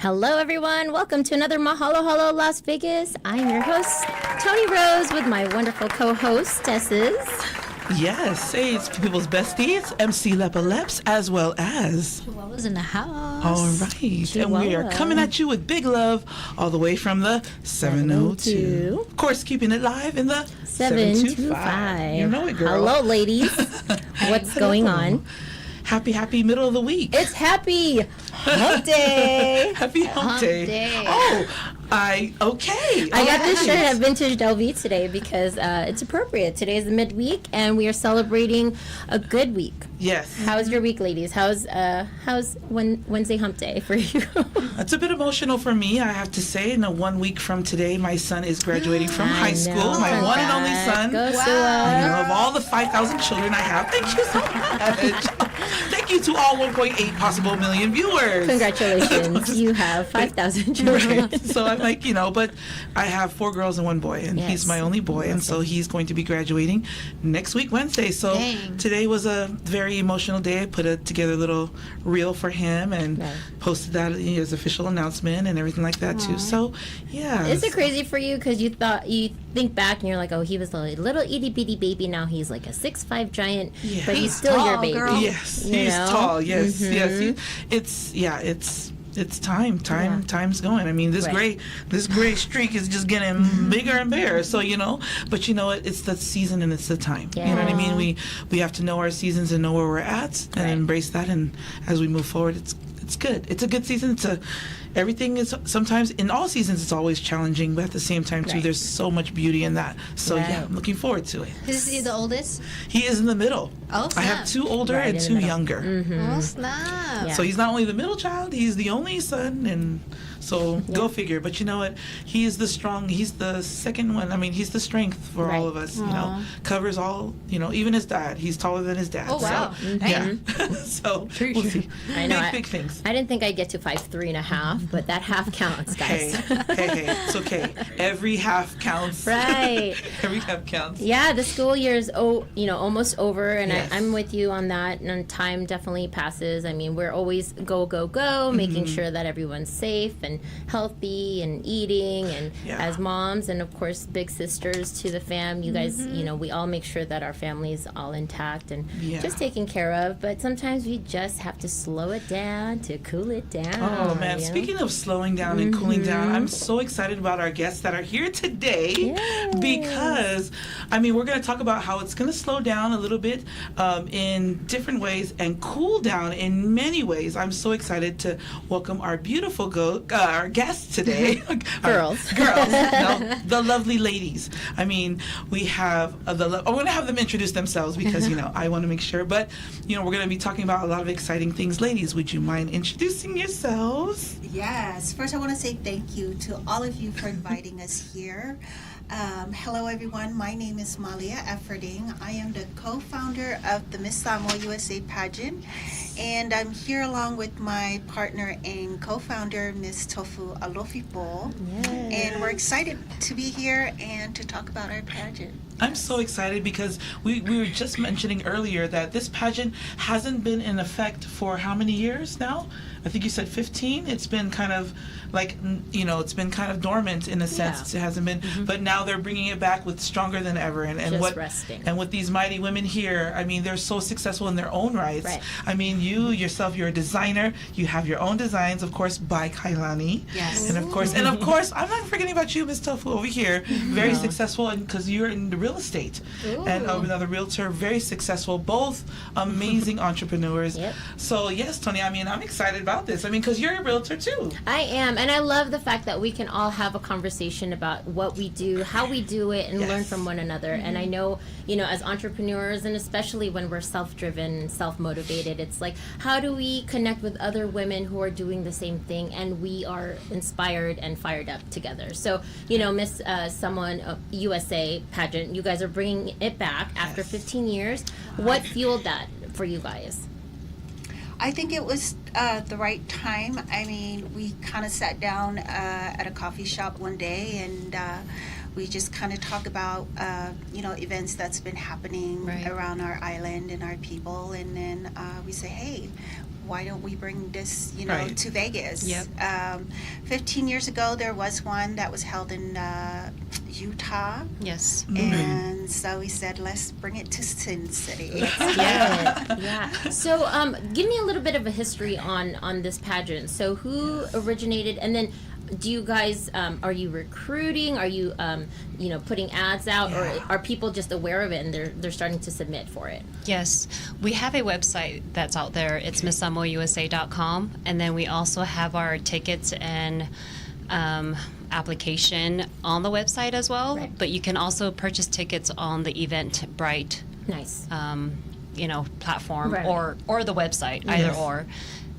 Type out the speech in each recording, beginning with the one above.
Hello, everyone. Welcome to another Mahalo Halo Las Vegas. I'm your host, Tony Rose, with my wonderful co-hostesses. Yes, hey, it's people's besties, MC Lepa as well as Chihuahua's in the house. All right, Chihuahua. and we are coming at you with big love all the way from the 702. Of course, keeping it live in the 725. You know it, girl. Hello, ladies. What's going on? Happy middle of the week. It's Happy Hump Day. Happy Hump Day. Oh, I got this shirt at Vintage Del V today because it's appropriate. Today is the midweek, and we are celebrating a good week. Yes. How's your week, ladies? How's Wednesday Hump Day for you? It's a bit emotional for me, I have to say. In 1 week from today, my son is graduating from high school. My one and only son. Go Sua. Of all the 5,000 children I have, thank you so much. Thank you to all 1.8 possible million viewers. Congratulations. You have 5,000 children. Right. So I'm like, but I have 4 girls and 1 boy, and he's my only boy, and so he's going to be graduating next week, Wednesday. So today was a very emotional day. I put together a little reel for him and posted that as his official announcement and everything like that too. So, yeah. Is it crazy for you? Because you think back and you're like, oh, he was a little itty bitty baby. Now he's like a 6'5" giant, but he's still tall, your baby. girl. Yes, he's tall. Yes, yes. It's time. Time's going. I mean, this gray streak is just getting bigger and bigger. So but it's the season and it's the time. Yeah. You know what I mean? We have to know our seasons and know where we're at and embrace that. And as we move forward, it's good. It's a good season. Everything is sometimes in all seasons it's always challenging, but at the same time too, there's so much beauty in that. So I'm looking forward to it. Is he the oldest? He is in the middle. Oh, snap. I have 2 older and 2 younger. Oh, snap. Yeah. So he's not only the middle child, he's the only son, and so go figure. But you know what? He's the second one. I mean, he's the strength for all of us. Covers all. Even his dad. He's taller than his dad. Oh, wow. So, yeah. So we'll see. I know. Big things. I didn't think I'd get to 5'3.5", but that half counts, guys. Hey, it's okay. Every half counts. Right. Every half counts. Yeah, the school year is almost over, and Yes. I'm with you on that. And time definitely passes. I mean, we're always go, making sure that everyone's safe and healthy and eating, and as moms and of course big sisters to the fam, you guys, we all make sure that our family's all intact and just taken care of. But sometimes we just have to slow it down to cool it down. Oh man, speaking of slowing down and cooling down, I'm so excited about our guests that are here today because we're going to talk about how it's going to slow down a little bit in different ways and cool down in many ways. I'm so excited to welcome our beautiful our guests today. Girls. No, the lovely ladies. We have I'm going to have them introduce themselves because, I want to make sure. But, we're going to be talking about a lot of exciting things. Ladies, would you mind introducing yourselves? Yes. First, I want to say thank you to all of you for inviting us here. Hello, everyone. My name is Malia Efferding. I am the co-founder of the Miss Samoa USA pageant, and I'm here along with my partner and co-founder, Miss Tofu Alofipo. And we're excited to be here and to talk about our pageant. I'm so excited because we were just mentioning earlier that this pageant hasn't been in effect for how many years now? I think you said 15. It's been kind of like, it's been kind of dormant in a sense. It hasn't been, but now they're bringing it back with stronger than ever. And resting. And with these mighty women here, they're so successful in their own rights. Right. You yourself, you're a designer. You have your own designs, of course, by Kailani. Yes. And of course, I'm not forgetting about you, Miss Tofu, over here. Very successful, and because you're in the real estate. And another realtor, very successful, both amazing entrepreneurs. So yes, Tony, I'm excited about this. Because you're a realtor too. I am, and I love the fact that we can all have a conversation about what we do, how we do it, and learn from one another. And I know, as entrepreneurs, and especially when we're self-driven, self-motivated, it's like, how do we connect with other women who are doing the same thing, and we are inspired and fired up together. So, Miss Samoa USA pageant, you guys are bringing it back after 15 years. What fueled that for you guys? I think it was the right time. We kind of sat down at a coffee shop one day and we just kind of talk about, events that's been happening around our island and our people. And then we say, hey, why don't we bring this, Right. to Vegas? Yep. 15 years ago, there was one that was held in Utah. Yes. And so we said, let's bring it to Sin City. Yeah. So, give me a little bit of a history on this pageant. So, who originated, and then do you guys are you recruiting? Are you putting ads out, or are people just aware of it and they're starting to submit for it? Yes, we have a website that's out there. It's MissSamoAUSA.com, and then we also have our tickets and application on the website as well. Right. But you can also purchase tickets on the Eventbrite, Nice. platform Right. or the website, either Yes. or.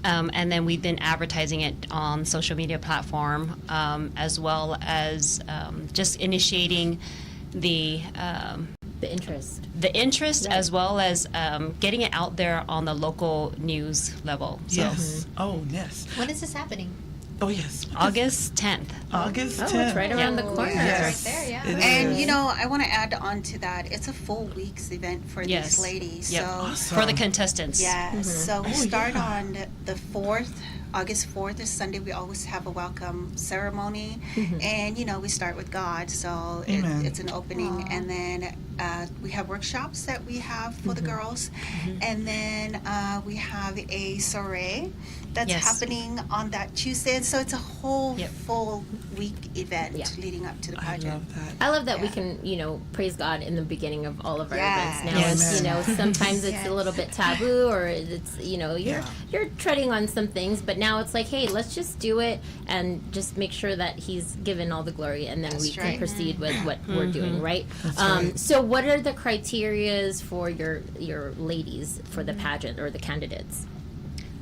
And then we've been advertising it on social media platform, as well as just initiating the interest. interest, Right. as well as getting it out there on the local news level. So Yes. Oh, yes. When is this happening? Oh, yes. August 10th. August 10th. Oh, it's right around the corner. Yes. Right there, yeah. it And is. I want to add on to that. It's a full week's event for Yes. these ladies. Yep. So Awesome. For the contestants. yes, so we Oh, start yeah. on the 4th. August 4th is Sunday. We always have a welcome ceremony, and we start with God. So Amen. it's an opening, and then we have workshops that we have for the girls, and then we have a soiree that's Yes. happening on that Tuesday. And so it's a whole Yep. full week event Yeah. leading up to the I pageant. love that. I love that we Yeah. can, praise God in the beginning of all of our Yes. events. Now, Yes. it's, sometimes it's a little bit taboo, or it's, you're treading on some things, but now it's like, hey, let's just do it and just make sure that He's given all the glory, and then we That's can right. proceed with what we're doing, right? right. So, what are the criterias for your ladies for the pageant or the candidates?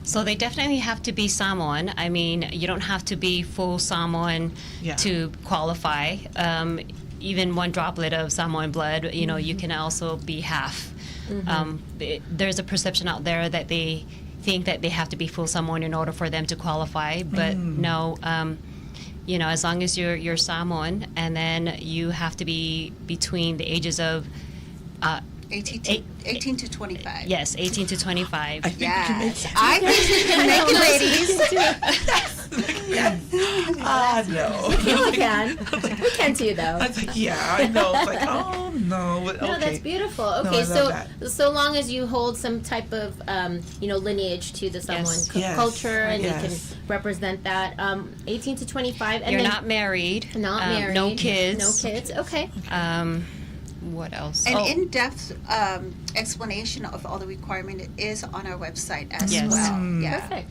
So they definitely have to be Samoan. I mean, you don't have to be full Samoan Yeah. to qualify. Even one droplet of Samoan blood, you can also be half. There's a perception out there that they think that they have to be full Samoan in order for them to qualify, but no. As long as you're Samoan, and then you have to be between the ages of 18 to 25. yes, 18 to 25. I think we can make Yes, I think we can make it, ladies. no. We can. We can too, though. I was like, yeah, I know. It's like, oh, no. But okay. No, that's beautiful. I Okay, love that. so long as you hold some type of lineage to the Samoan Yes. Yes. culture, and Yes. you can represent that. 18 to 25, and You're then not married. not married, No kids. no kids. Okay, What else? An Oh, in-depth explanation of all the requirement is on our website as Yes. well. Yeah. perfect.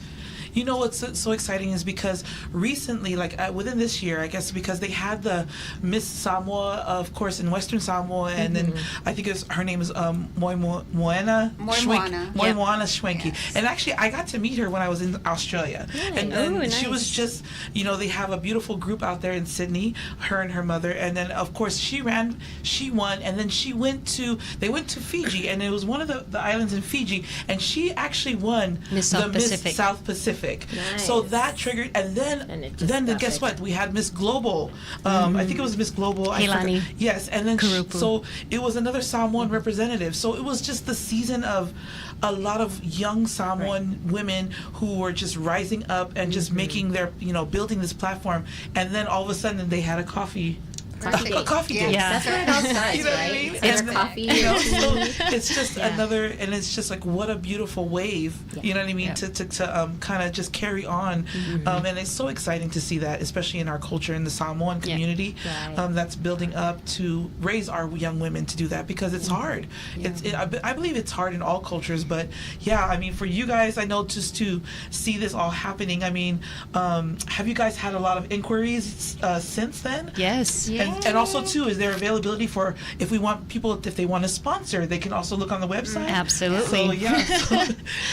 You know what's so exciting is because recently, like within this year, I guess because they had the Miss Samoa, of course, in Western Samoa, and then I think her name is Moana Moana. Moana Schwenke. Yes. And actually, I got to meet her when I was in Australia, and Ooh, she was nice. just, they have a beautiful group out there in Sydney, her and her mother, and then of course she won, and then they went to Fiji, and it was one of the islands in Fiji, and she actually won Miss the South Pacific. Miss South Pacific. Nice. So that triggered, and And it just then got guess big. what? We had Miss Global. I think it was Miss Global. I Heilani forgot. Yes, and then Kurupu. so it was another Samoan representative. So it was just the season of a lot of young Samoan women who were just rising up and just making their, building this platform. And then all of a sudden they had a coffee. Coffee A date. coffee Yeah. date. Yeah. That's where it all starts, You know what I right? mean? It's And- coffee. So it's just Yeah. another, and it's just like what a beautiful wave. You know what I mean? Yep. To kind of just carry on, and it's so exciting to see that, especially in our culture in the Samoan community, Right. that's building up to raise our young women to do that because it's hard. I believe it's hard in all cultures, but yeah, I mean, for you guys, I know just to see this all happening. I mean, have you guys had a lot of inquiries since then? yes. And also too, is there availability for if they want to sponsor, they can also look on the website? Absolutely. So yeah,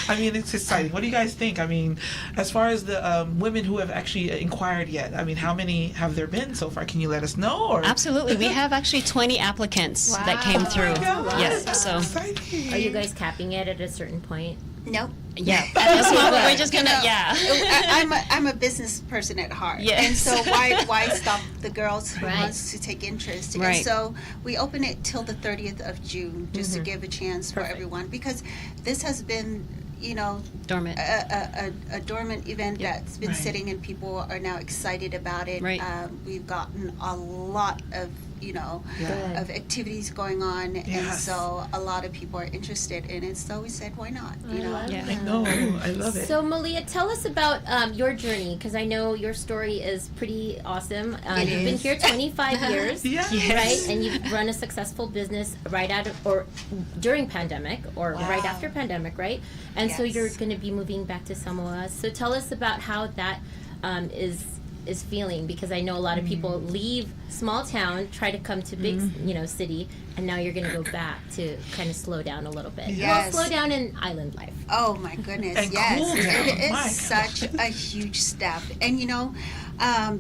I mean it's exciting. What do you guys think? I mean, as far as the women who have actually inquired yet, I mean, how many have there been so far? Can you let us know? Or Absolutely. We have actually 20 applicants that came through. Oh my God, Yes. that's So exciting. Are you guys capping it at a certain point? Nope. Yeah, at this moment we're just gonna I'm a business person at heart. Yes. And so why stop the girls who Right. wants to take interest? Right. And so we open it till the 30th of June just to give a chance for Perfect. everyone, because this has been, you know, dormant. a dormant event that's been Right. sitting, and people are now excited about it. Right. We've gotten a lot of, you know, Good. of activities going on, and Yes. so a lot of people are interested in it. So we said, why not? You I know. love Yeah. I know. I love it. So Malia, tell us about your journey, because I know your story is pretty awesome. It You've been is. here 25 years, Yes. right? And you've run a successful business right out of, or during pandemic, or right Wow. after pandemic, right? And so you're Yes. going to be moving back to Samoa. So tell us about how that is feeling, because I know a lot of people leave small town, try to come to big, you know, city, and now you're going to go back to kind of slow down a little bit. Yes. Well, slow down in island life. Oh my goodness, And yes. cool It down. My is such a huge step. And you know,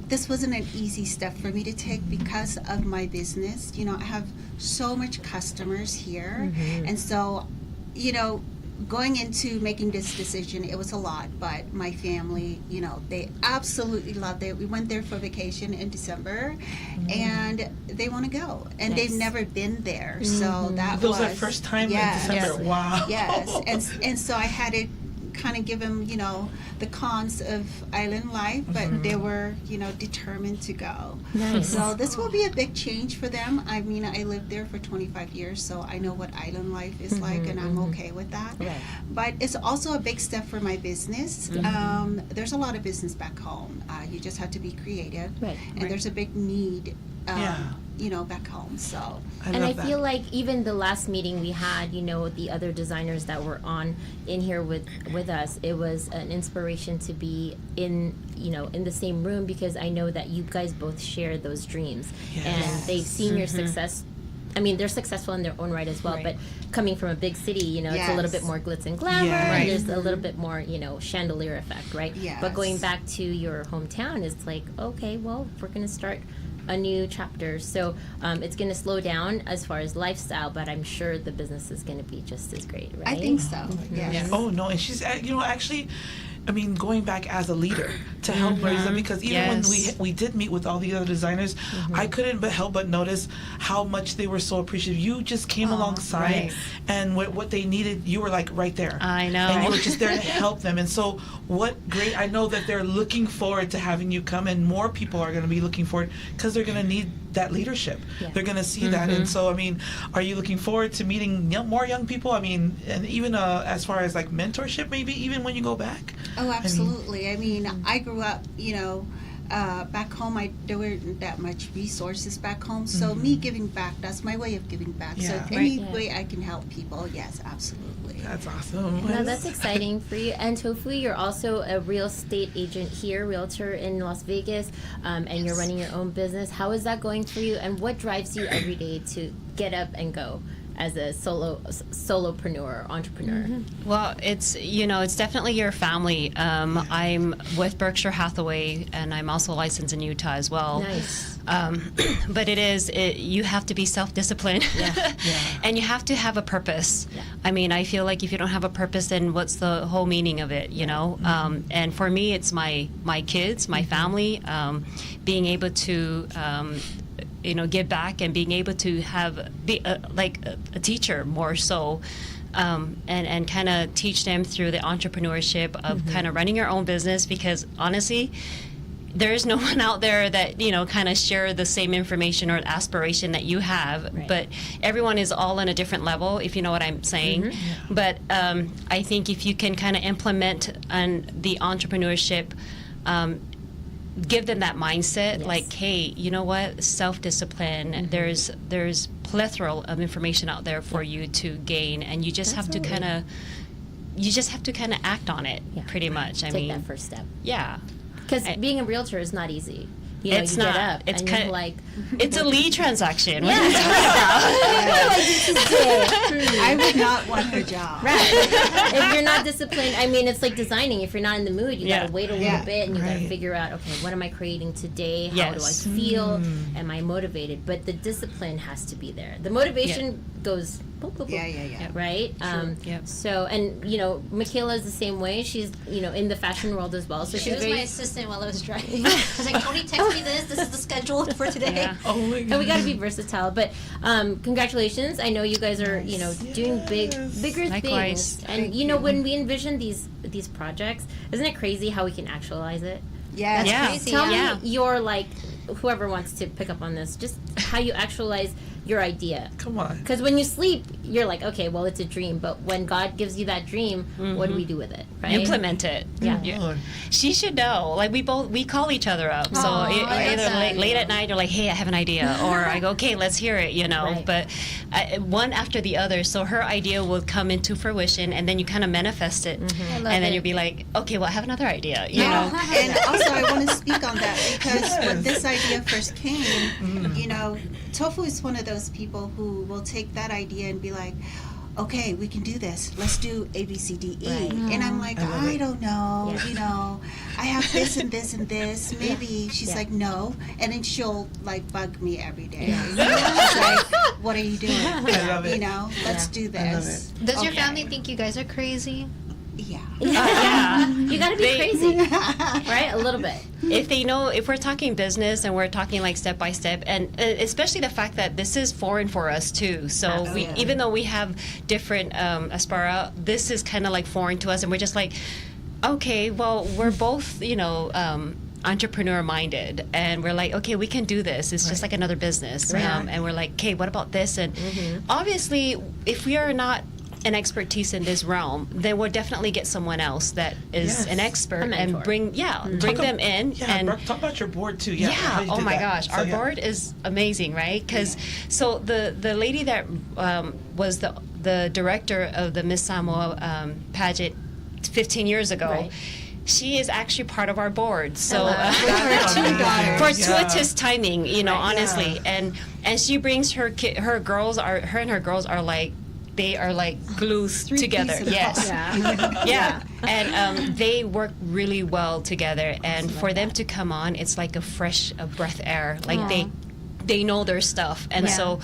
this wasn't an easy step for me to take because of my business. You know, I have so much customers here. And so, you know, going into making this decision, it was a lot, but my family, you know, they absolutely loved it. We went there for vacation in December, and they want to go, and they've Nice. never been there. So that That was was our first time yes. in December. Yes. Wow. Yes, and so I had to kind of give them, you know, the cons of island life, but they were, you know, determined to go. Nice. So this will be a big change for them. I mean, I lived there for 25 years, so I know what island life is like, and I'm okay with that. Right. But it's also a big step for my business. There's a lot of business back home. You just have to be creative, Right. and there's a big need, Yeah. you know, back home. So. I And love I that. feel like even the last meeting we had, you know, the other designers that were on in here with us, it was an inspiration to be in, you know, in the same room, because I know that you guys both share those dreams, Yes. and they've seen your success. I mean, they're successful in their own right as well, Right. but coming from a big city, you know, it's a little Yes. bit more glitz and glamour, Yes. and Right. there's a little bit more, you know, chandelier effect, right? But going Yes. back to your hometown, it's like, okay, well, we're going to start a new chapter. So it's going to slow down as far as lifestyle, but I'm sure the business is going to be just as great, right? I think so. Yes. Yeah. Oh no, and she's you know, actually, I mean, going back as a leader to help raise them, because even when Yes. we did meet with all the other designers, I couldn't but help but notice how much they were so appreciative. You just came alongside, right. and what they needed, you were like right there. I know. And you were just there to help them. And so, what great! I know that they're looking forward to having you come, and more people are going to be looking forward, because they're going to need that leadership. Yeah. They're going to see that, and so I mean, are you looking forward to meeting more young people? I mean, and even as far as like mentorship, maybe even when you go back. Oh, absolutely. I mean, I grew up, you know, back home. There weren't that much resources back home. So me giving back, that's my way of giving back. Yeah. So Right. any Yeah. way I can help people, yes, absolutely. That's awesome. No, that's exciting for you. And Tofu, you're also a real estate agent here, realtor in Las Vegas, and you're running your own business. How is that going for you? And what drives you every day to get up and go as a solopreneur, entrepreneur? Well, it's, you know, it's definitely your family. I'm with Berkshire Hathaway, and I'm also licensed in Utah as well. Nice. But you have to be self-disciplined, and you have to have a purpose. Yeah. I mean, I feel like if you don't have a purpose, then what's the whole meaning of it, you know? And for me, it's my kids, my family, being able to you know, give back, and being able to be a teacher more so, and kind of teach them through the entrepreneurship of kind of running your own business, because honestly, there is no one out there that, you know, kind of share the same information or aspiration that you have, Right. but everyone is all on a different level, if you know what I'm saying. But I think if you can kind of implement the entrepreneurship, give them that mindset, Yes. like, hey, you know what, self-discipline, there's plethora of information out there for you to gain, and you just have to kind of act on it. Yeah. Pretty much. I Take mean, that first step. yeah. Because I- being a realtor is not easy. You know, It's you not. get up It's and kind you're of like, it's a lead transaction. What Yeah. are you talking about? I would not want her job. Right. If you're not disciplined, I mean, it's like designing. If you're not in the mood, you Yeah. gotta wait a little Yeah. bit and you gotta Right. figure out, okay, what am I creating today? How Yes. do I feel? Am I motivated? But the discipline has to be there. The motivation goes boop, boop, boop, Yeah. right? Yep. So, and you know, Michaela is the same way. She's, you know, in the fashion world as well. So She she's was my very. assistant while I was driving. I was like, Tony, text me this. This is the schedule for today. Yeah. Oh my And we got to god. be versatile. But congratulations! I know you guys are, you know, doing bigger Likewise. things. And you know, when we envision these projects, isn't it crazy how we can actualize it? Yes. Yeah. Crazy. Tell Yeah. me your like, whoever wants to pick up on this, just how you actualize your idea. Come on. Because when you sleep, you're like, okay, well, it's a dream. But when God gives you that dream, what do we do with it? Right? Implement it. Yeah. Lord. She should know. Like we call each other up. So Aw, I love either that. late at night, you're like, hey, I have an idea, or I go, okay, let's hear it. You know, Right. but one after the other. So her idea will come into fruition, and then you kind of manifest it, I love and then it. you'll be like, okay, well, I have another idea. You Yeah, know. and also I want to speak on that because when this idea first came, you know, Tofu is one of those people who will take that idea and be like, okay, we can do this. Let's do A, B, C, D, E. Right. And I'm like, I love I it. don't know, Yeah. you know, I have this and this and this. Maybe she's Yeah. like, no. And then she'll like bug me every day. Yeah. You know, she's like, what are you doing? I love it. You know, let's do I love this. Does your Okay. family think you guys are crazy? Yeah. Yeah. You got to be They- crazy, right? A little bit. If they know, if we're talking business and we're talking like step by step, and especially the fact that this is foreign for us too. So we, Absolutely. even though we have different Aspara, this is kind of like foreign to us, and we're just like, okay, well, we're both, you know. Entrepreneur minded, and we're like, okay, we can do this. It's just like another business, and we're like, okay, what about this? And obviously, if we are not an expertise in this realm, then we'll definitely get someone else that is Yes. an expert A mentor. and bring Talk them ab- in. Yeah, and talk about your board too. Yeah. how you oh did my that. gosh, So, our yeah. board is amazing, right? Because so the lady that was the director of the Miss Samoa pageant 15 years ago. Right. She is actually part of our board. So That's two amazing. daughters. fortuitous timing, you know, honestly. Yeah. And she brings her her girls are her and her girls are like they are like glued together. peas in a Yes. Yeah. Yeah, and they work really well together. And for them to come on, it's like a fresh breath air. Like they know their stuff, and Yeah. so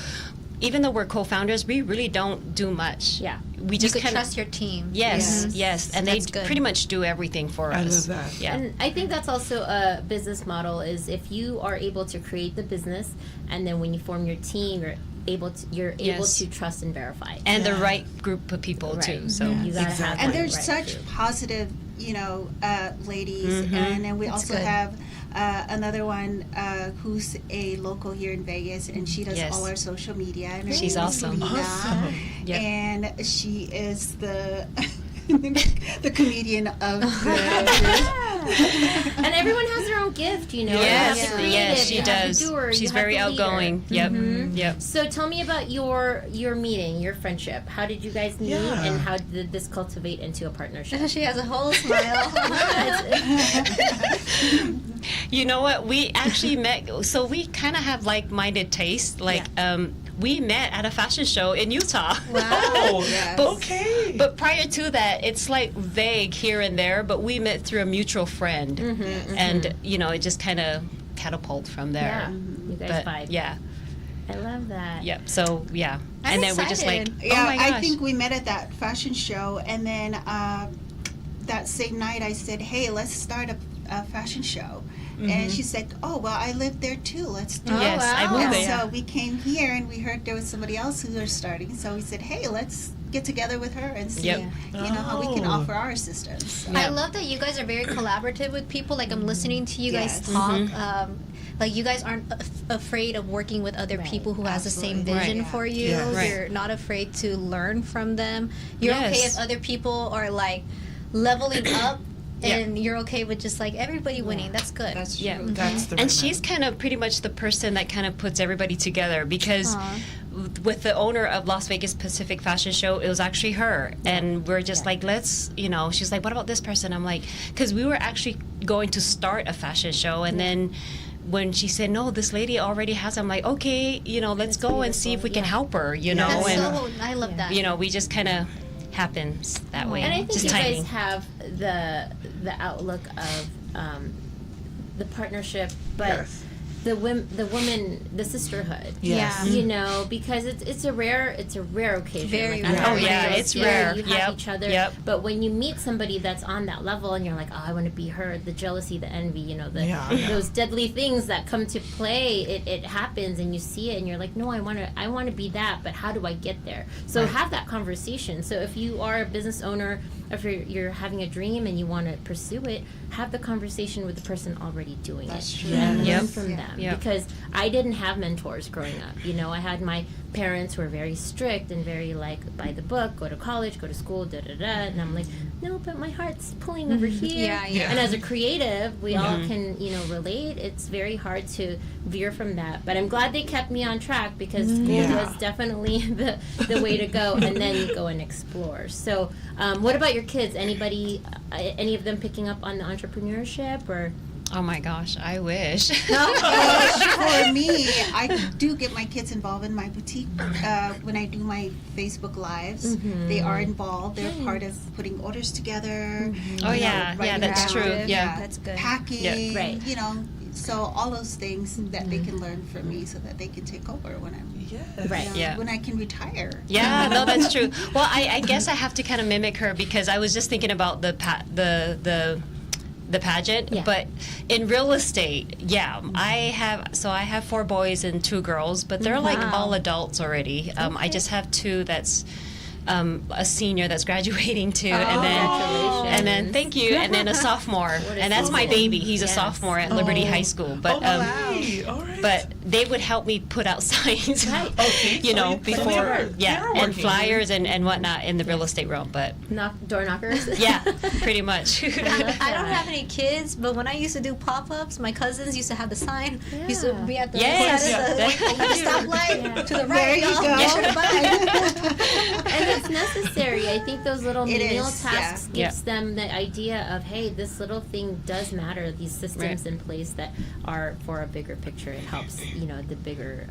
even though we're co-founders, we really don't do much. Yeah. we You just could kind of trust your team. yes, yes, and they That's good. pretty much do everything for I us. love that. Yeah. And I think that's also a business model is if you are able to create the business and then when you form your team, you're able Yes. to trust and verify. And the Yeah. right group of people too. Right. So You gotta have Exactly. And that there's right such group. positive, you know, ladies, and then we That's also good. have another one who's a local here in Vegas, and she does Yes. all our social media. And her She's name is awesome. Lena, Awesome. Yep. and she is the the comedian of the. And everyone has their own gift, you know. You have yes, the creative, yes, she you have the does. doer, you She's have very the leader. outgoing. Yep, yep. So tell me about your meeting, your friendship. How did you guys meet, Yeah. and how did this cultivate into a partnership? She has a whole smile. You know what? We actually met. So we kind of have like-minded tastes. Like, we met at a fashion show in Utah. Oh, Yes. okay. But prior to that, it's like vague here and there. But we met through a mutual friend, and you know, it just kind of catapulted from Yeah, there. you guys But vibe. yeah, I love that. yep. So yeah, I'm and then we're just like, excited. oh my gosh. I think we met at that fashion show, and then that same night I said, "Hey, let's start a fashion show." And she said, "Oh, well, I live there too. Let's do it." Yes, I wow. moved And there. so we came here, and we heard there was somebody else who was starting. So we said, "Hey, let's get together with her and see, Yep. you know, how we can Oh. offer our assistance." So- Yeah. I love that you guys are very collaborative with people. Like I'm listening to you guys Yes. talk. Mm-hmm. Like you guys aren't afraid of working with other Right. people who has the same Absolutely. vision Right. for you. Yeah. Right. You're not afraid to learn from them. You're okay Yes. if other people are like leveling up, Yeah. and you're okay with just like everybody winning. That's good. That's true. Yeah. That's the And right she's kind of pretty much the person that kind of puts everybody together because Aw. with the owner of Las Vegas Pacific Fashion Show, it was actually her. And we're just like, let's, you know, she's like, what about this person? I'm like, because we were actually going to start a fashion show and then when she said, no, this lady already has, I'm like, okay, let's go and see if we can help her, That's and so, I love that. we just kind of happens that way. And I think just you timing. guys have the outlook of the partnership, but Yes. the woman, the sisterhood. Yes. Because it's a rare occasion. Very Like, I rare. have Oh, yeah, friends it's where rare. You have Yep. each other. Yep. But when you meet somebody that's on that level, and you're like, oh, I want to be her. The jealousy, the envy, Yeah. those deadly things that come to play. It happens, and you see it, and you're like, no, I want to be that. But how do I get there? So Right. have that conversation. So if you are a business owner, if you're having a dream and you want to pursue it, have the conversation with the person already doing That's it. true. And learn Yep. from them. Yep. Because I didn't have mentors growing up. I had my parents who were very strict and very like by the book, go to college, go to school, da da da. And I'm like, no, but my heart's pulling over here. Yeah, yeah. And as a creative, we all can, relate. It's very hard to veer from that. But I'm glad they kept me on track because school Yeah. was definitely the way to go. And then you go and explore. So, what about your kids? Anybody, any of them picking up on the entrepreneurship or? Oh my gosh, I wish. For me, I do get my kids involved in my boutique when I do my Facebook lives. They are involved. They're part of putting orders together. Oh, yeah, writing that's down, true. Yeah. That's good. Packing, Yeah. Right. So all those things that they can learn from me, so that they can take over when I'm Yes. Right. Yeah. when I can retire. Yeah, no, that's true. Well, I guess I have to kind of mimic her because I was just thinking about the pageant, Yeah. but in real estate, I have 4 boys and 2 girls, but they're like Wow. all adults already. I just have 2 that's a senior that's graduating too, and then thank you, and then a sophomore, a and that's my season. baby. He's a Yes. sophomore at Liberty High School, but Oh, wow. All right. but they would help me put out signs, Okay, so you- before, they are and working. flyers and whatnot in the real estate realm. But Door knockers? yeah, pretty much. I don't have any kids, but when I used to do pop-ups, my cousins used to have the sign. Used to be at the Yes. side of the stoplight Yeah. to the There right. you y'all. go. Get your bike. And it's necessary. I think those little It menial is, tasks yeah. gives them the idea of, hey, this little thing does matter. These systems Right. in place that are for a bigger picture. It helps, the bigger,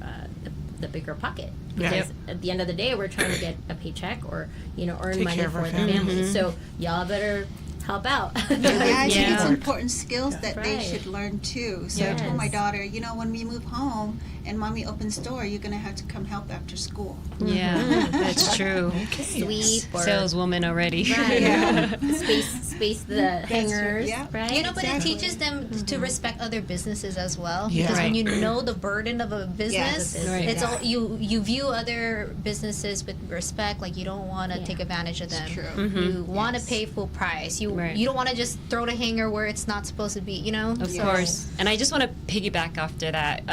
the bigger pocket. Yeah. Because at the end of the day, we're trying to get a paycheck or earn Take money care of for our the families. family. So y'all better help out. Yeah, I think it's Yeah. important skills that they Right. should learn too. So I Yes. told my daughter, when we move home and mommy opens door, you're gonna have to come help after school. Yeah, that's true. Sweep or Saleswoman already. right. Yeah. space the hangers. yeah. Right. But it teaches them to respect other businesses as well. Yeah. Because when Right. you know the burden of a business, Yes. Right. it's Yeah. all you view other businesses with respect. Like you don't want to Yeah. take advantage of them. true. You want to Yes. pay full price. You Right. you don't want to just throw the hanger where it's not supposed to be. Of Yeah. course. And I just want to piggyback after that.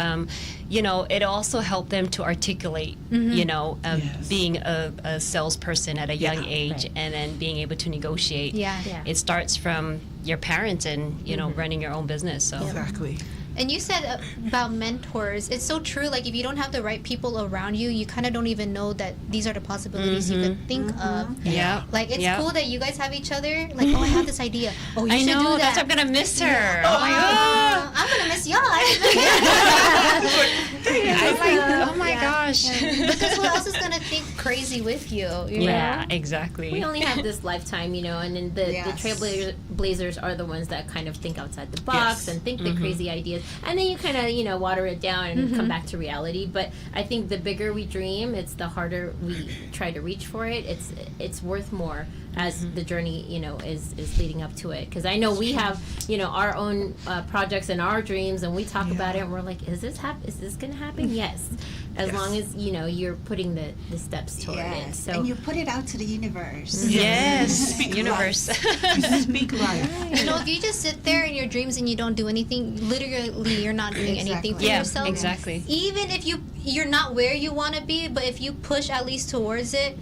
It also helped them to articulate, Yes. being a salesperson at a young Yeah. age Right. and then being able to negotiate. Yeah. Yeah. It starts from your parents and, running your own business. So. Exactly. And you said about mentors. It's so true. Like if you don't have the right people around you, you kind of don't even know that these are the possibilities you could think of. Yeah. Like it's Yeah. cool that you guys have each other. Like, oh, I have this idea. Oh, you I should know. do that. That's why I'm going to miss her. Oh, Oh, my God. I'm gonna miss y'all. Oh, my gosh. Because who else is gonna think crazy with you? You Yeah, know? exactly. We only have this lifetime, and then the Yes. trailblazers are the ones that kind of think outside the box Yes. and think the crazy ideas, and then you kind of water it down and come back to reality. But I think the bigger we dream, it's the harder we try to reach for it. It's worth more as the journey is leading up to it. Because I know we have our own projects and our dreams, and we talk about it, and we're like, is this gonna happen? Yes. As Yes. long as you're putting the steps toward it. Yes. So And you put it out to the universe. Yes. Speak Universe. Speak life. If you just sit there in your dreams and you don't do anything, literally you're not doing anything for Exactly. Yeah, yourself. exactly. Even if you're not where you want to be, but if you push at least towards it,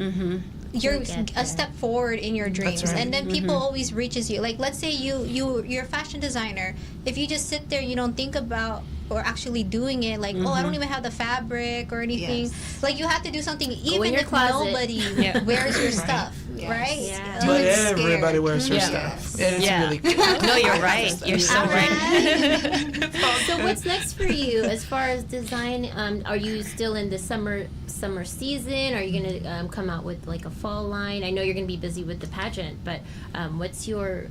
you're You'll get there. a step forward in your dreams. right. And then people always reaches you. Like let's say you're a fashion designer. If you just sit there, you don't think about or actually doing it. Like, oh, I don't even have the fabric or anything. Yes. Like, you have to do something even in your if closet. nobody Yeah. wears your Right. stuff, Yes. right? Yeah. Do But it scared. everybody wears her Yeah. stuff. And it's Yeah. really cool. No, you're right. You're so right. So what's next for you as far as design? Are you still in the summer season? Are you gonna come out with like a fall line? I know you're gonna be busy with the pageant, but what's your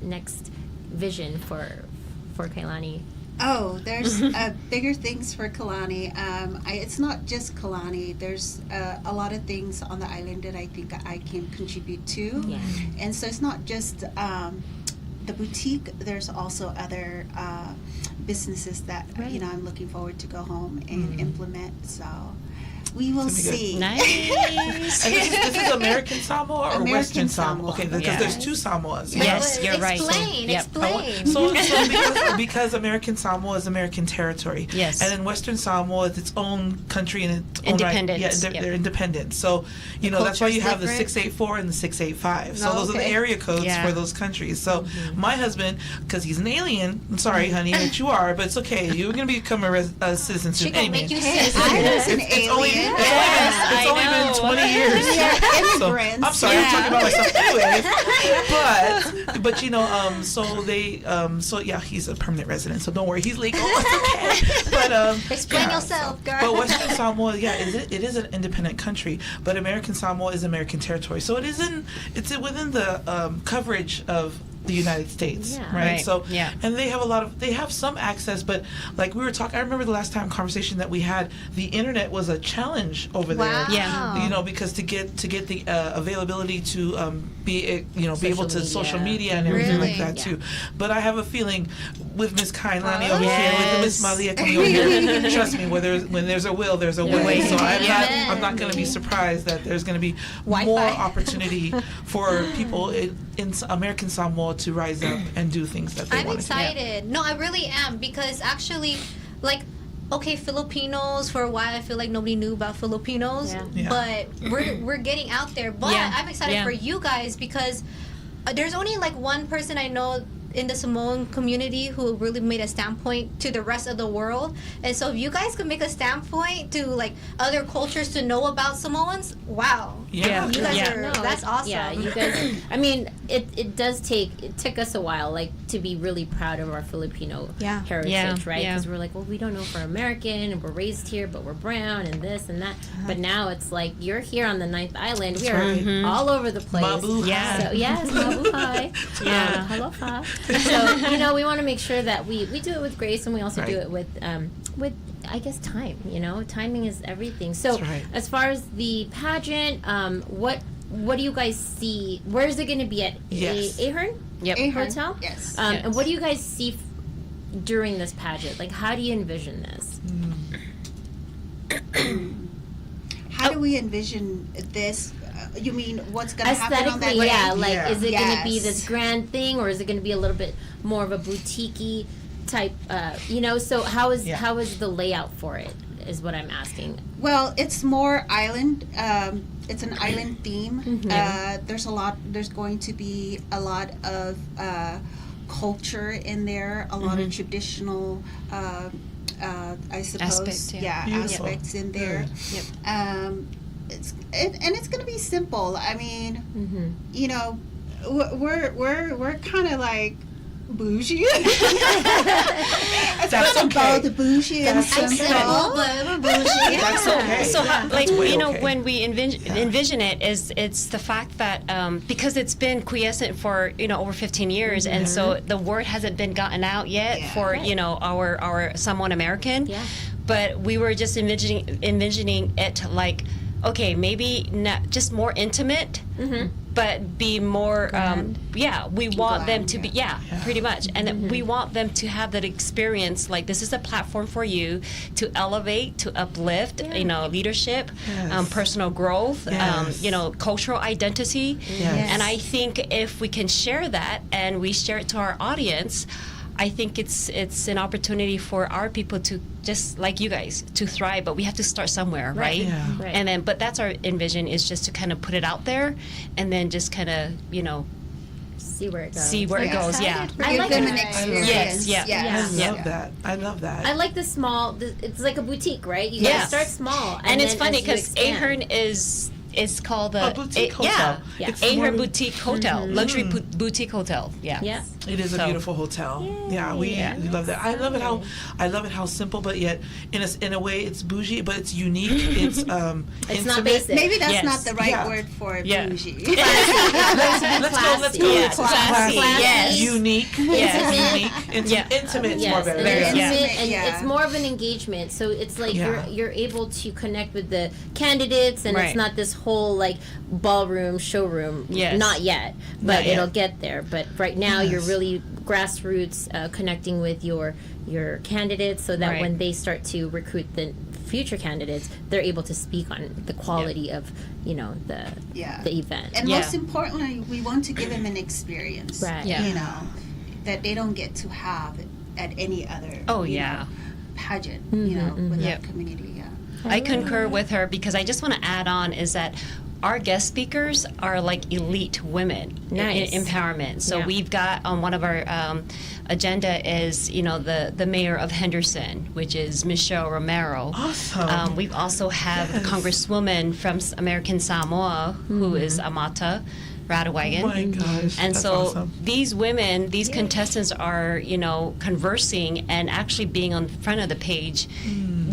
next vision for Kailani? Oh, there's bigger things for Kalani. It's not just Kalani. There's a lot of things on the island that I think I can contribute to. Yeah. And so it's not just the boutique. There's also other businesses that Right. I'm looking forward to go home and implement. So we will It's gonna be see. Nice. And this is American Samoa or American Western Samoa? Samoa. Okay, because Yeah. there's two Samoas. Yes, you're right. Explain, Yep. explain. So because American Samoa is American territory, Yes. and then Western Samoa is its own country and its own Independence, right. Yeah, yep. they're independent. So that's why you culture's have the different. 684 and the 685. So Oh, those are the okay. area codes Yeah. for those countries. So my husband, because he's an alien, I'm sorry, honey, that you are, but it's okay. You're gonna become a citizen soon. She gonna Anyway. make you Hey, citizen. I was an It's only, alien. I it's only been know. 20 years. So, Immigrants. I'm sorry, I'm talking about myself anyway. But so they, so yeah, he's a permanent resident. So don't worry, he's legal. It's okay. But Explain yeah, yourself, girl. But Western Samoa, yeah, it is an independent country. But American Samoa is American territory. So it's within the coverage of the United States, Yeah. right? Right, So yeah. and they have some access, but like we were talking, I remember the last time conversation that we had, the internet was a challenge over Wow. there. Yeah. Because to get the availability to be able to Social social media. media and everything like Really? that too. But I have a feeling with Miss Kailani Oh. over here, with Miss Yes. Malia coming over here, trust me, when there's a will, there's a way. way. So Amen. I'm not going to be surprised that there's going to be Wi-Fi. more opportunity for people in American Samoa to rise up and do things that they I'm want to do. excited. No, I really am because actually, like, okay, Filipinos for a while I feel like nobody knew about Filipinos, Yeah. Yeah. but we're getting out there. But Yeah. I'm excited Yeah. for you guys because there's only like one person I know in the Samoan community who really made a standpoint to the rest of the world. And so if you guys could make a standpoint to like other cultures to know about Samoans, wow. Yeah. You guys Yeah. are No, that's awesome. Yeah, you guys. I mean, it took us a while, like, to be really proud of our Filipino Yeah. heritage, Yeah, right? yeah. Because we're like, well, we don't know if we're American and we're raised here, but we're brown and this and that. But now it's like you're here on the Ninth Island. We are right. all over the place. Mabuhay. Yeah. So yes, mabuhay. Yeah. Aloha. So we want to make sure that we do it with grace, and we also do Right. it with I guess time. Timing is everything. So That's right. as far as the pageant, what do you guys see? Where is it going to be at? Yes. Ahern Yep. Ahern. Hotel? Yes. And Yes. what do you guys see during this pageant? Like, how do you envision this? How do we envision this? You mean what's going to happen on that Aesthetically, day? yeah. Like, Yeah. is it going to be Yes. this grand thing, or is it going to be a little bit more of a boutique-y type? So how is the layout for it? Is what I'm asking. Well, it's more island. It's an island theme. There's going to be a lot of culture in there, a lot of traditional, I suppose, Aspects, yeah. Beautiful. aspects in there. Yep. And it's going to be simple. I mean, Mm-hmm. we're kind of like bougie. That's okay. Both bougie and That's okay. simple, but we're bougie. That's okay. So, That's way okay. when we envision it, it's the fact that because it's been quiescent for over 15 years, and so the word hasn't been gotten out yet Yeah. for Right. our Samoan American. Yeah. But we were just envisioning it like, okay, maybe not just more intimate. But be more, we want them to be, pretty much. And then we want them to have that experience, like this is a platform for you to elevate, to uplift, leadership, Yes. personal growth, Yes. cultural identity. Yes. And I think if we can share that and we share it to our audience, I think it's an opportunity for our people to, just like you guys, to thrive, but we have to start somewhere, right? Yeah. Right. And then, but that's our envision, is just to kind of put it out there, and then just kind of, see where it goes. see where it goes. Yeah. I Give like them it. an experience. Yes, yeah. I Yeah. love that. I love that. I like the small. It's like a boutique, right? You Yes. gotta start small, And it's then funny as you because expand- Ahern is it's called the A boutique hotel. Yeah. It's more Ahern than- Boutique Hotel, luxury boutique hotel. Yeah. Yeah. It is a So- beautiful hotel. Yeah, we love that. I love it how simple, but yet in a way it's bougie, but it's unique. It's It's not intimate. basic. Maybe that's Yes. not the right Yeah. word for Yeah. bougie. Let's go. Let's go. Yeah, It's classy. Yes. Unique. Yes. Unique. Yeah. Intimate. It's more Yes, better. and There it's you go. intimate, Yeah. and Yeah. it's more of an engagement. So it's like Yeah. you're able to connect with the candidates, and Right. it's not this whole like ballroom showroom. Yes. Not yet, but Not yet. it'll get there. But right now, you're Yes. really grassroots connecting with your candidates, so that Right. when they start to recruit the future candidates, they're able to speak on the quality of the Yeah. the event. And Yeah. most importantly, we want to give them an experience. Right. Yeah. You know, that they don't get to have at any other. Oh, you yeah. know, pageant. You know, with Yep. that community. Yeah. I concur with her because I just want to add on is that our guest speakers are like elite women Nice. in empowerment. So Yeah. we've got on one of our agenda is the mayor of Henderson, which is Michelle Romero. Awesome. We've also have Yes. Congresswoman from American Samoa who is Amata Radawagan. Oh my gosh. And that's so awesome. these women, these contestants are, conversing and actually being on front of the page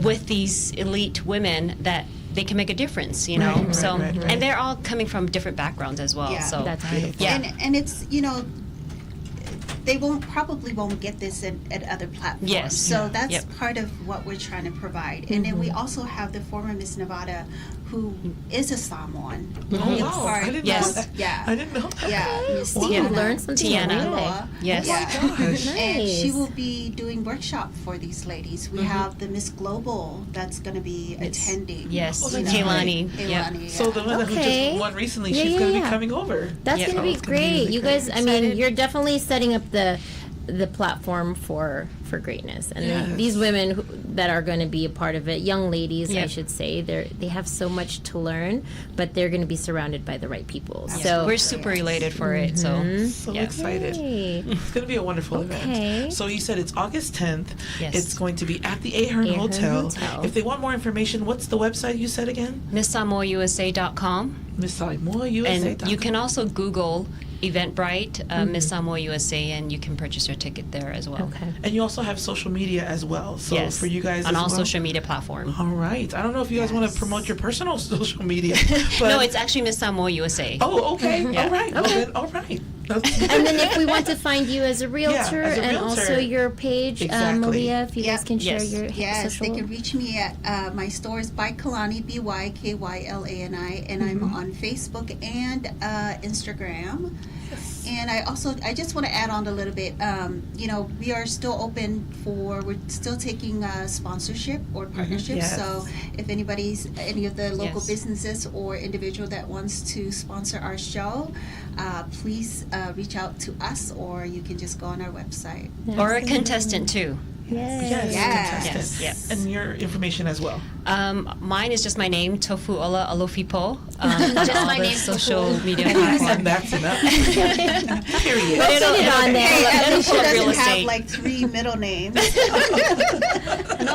with these elite women that they can make a difference, Right, so, right, right. and they're all coming from different backgrounds as well. Yeah. So That's beautiful. Yeah. And it's they probably won't get this at other platforms. Yes. So Yeah. that's Yep. part of what we're trying to provide. And then we also have the former Miss Nevada, who is a Samoan. Oh, Who is wow. part- I didn't Yes. know that. Yeah. I didn't know that. Yeah, Miss Wow. You Tiana. learned something Tiana. every day. Noah. Yes. Yeah. Gosh. And she Nice. will be doing workshop for these ladies. We have the Miss Global that's going to be attending. Yes, Oh, that's Kaylani. Kaylani, Yeah. So the one who Okay. just won recently, Yeah, she's yeah, going to yeah. be coming over. That's Yeah. gonna Oh, be it's gonna be great. really You great. guys, I mean, you're definitely setting up the platform for greatness, and Yes. these women that are going to be a part of it, young ladies, I Yep. should say, they have so much to learn, but they're going to be surrounded by the right people. Yeah. So We're super elated for it. So So yeah. excited. Hey. It's going to be a wonderful Okay. event. So you said it's August 10th. Yes. It's going to be at the Ahern Ahern Hotel. Hotel. If they want more information, what's the website you said again? MissSamoauSA.com. Miss Samoa USA. And you can also Google Eventbrite, Miss Samoa USA, and you can purchase your ticket there as well. Okay. And you also have social media as well. So Yes. for you guys on as all well. social media platforms. All right. I don't know if you guys want to Yes. promote your personal social media. But No, it's actually Miss Samoa USA. Oh, okay. Yeah. All right. Well, then, all right. That's- And then if we want to find you as a realtor as a and realtor. also your page, Exactly. Malia, if you guys Yep. can share Yes. your Yes, social. they can reach me at my store is by Kalani, BYKYLANI, and I'm on Facebook and Instagram. And I just want to add on a little bit. We are still open we're still taking sponsorship or partnerships. Yes. So if any of the local Yes. businesses or individual that wants to sponsor our show, please reach out to us, or you can just go on our website. Or a contestant too. Yes, Yes. contestant. Yes. And your information as well. Mine is just my name, Tofuola Alofipo. On Just all my the name, social Tofu. media And platforms. that's enough. Period. Put it on there. Hey, at it'll least she pull up real doesn't have estate. like 3 middle names. No,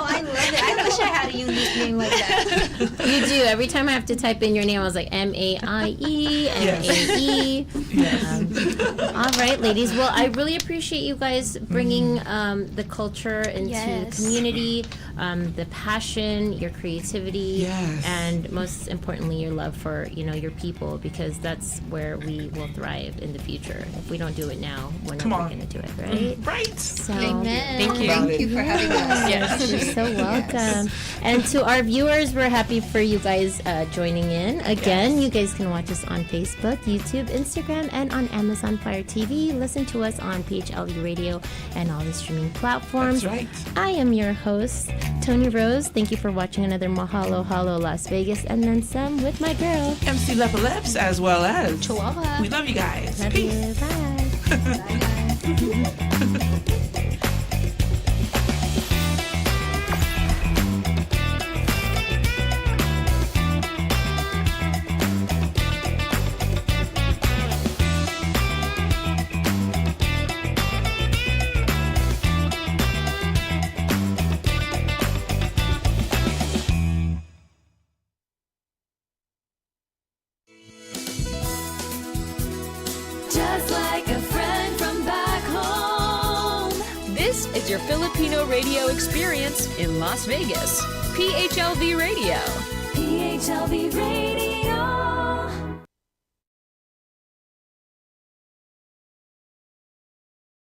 I love it. I wish I had a unique name like that. You do. Every time I have to type in your name, I was like MAIE, MAE. Yes. All right, ladies. Well, I really appreciate you guys bringing the culture into Yes. the community, the passion, your creativity, Yes. and most importantly, your love for your people, because that's where we will thrive in the future. If we don't do it now, we're Come never on. going to do it, right? Right. So, Amen. Thank you. Thank you for having us. Yes. You're so welcome. And to our viewers, we're happy for you guys joining in. Again, Yes. you guys can watch us on Facebook, YouTube, Instagram, and on Amazon Fire TV. Listen to us on PHLV Radio and all the streaming platforms. That's right. I am your host, Tony Rose. Thank you for watching another Mahalo Halo Las Vegas and then some with my girl. MC Lepa as well as. Chihuahua. We love you guys. Love Peace. you. Bye. Filipino radio experience in Las Vegas. PHLV Radio. PHLV Radio.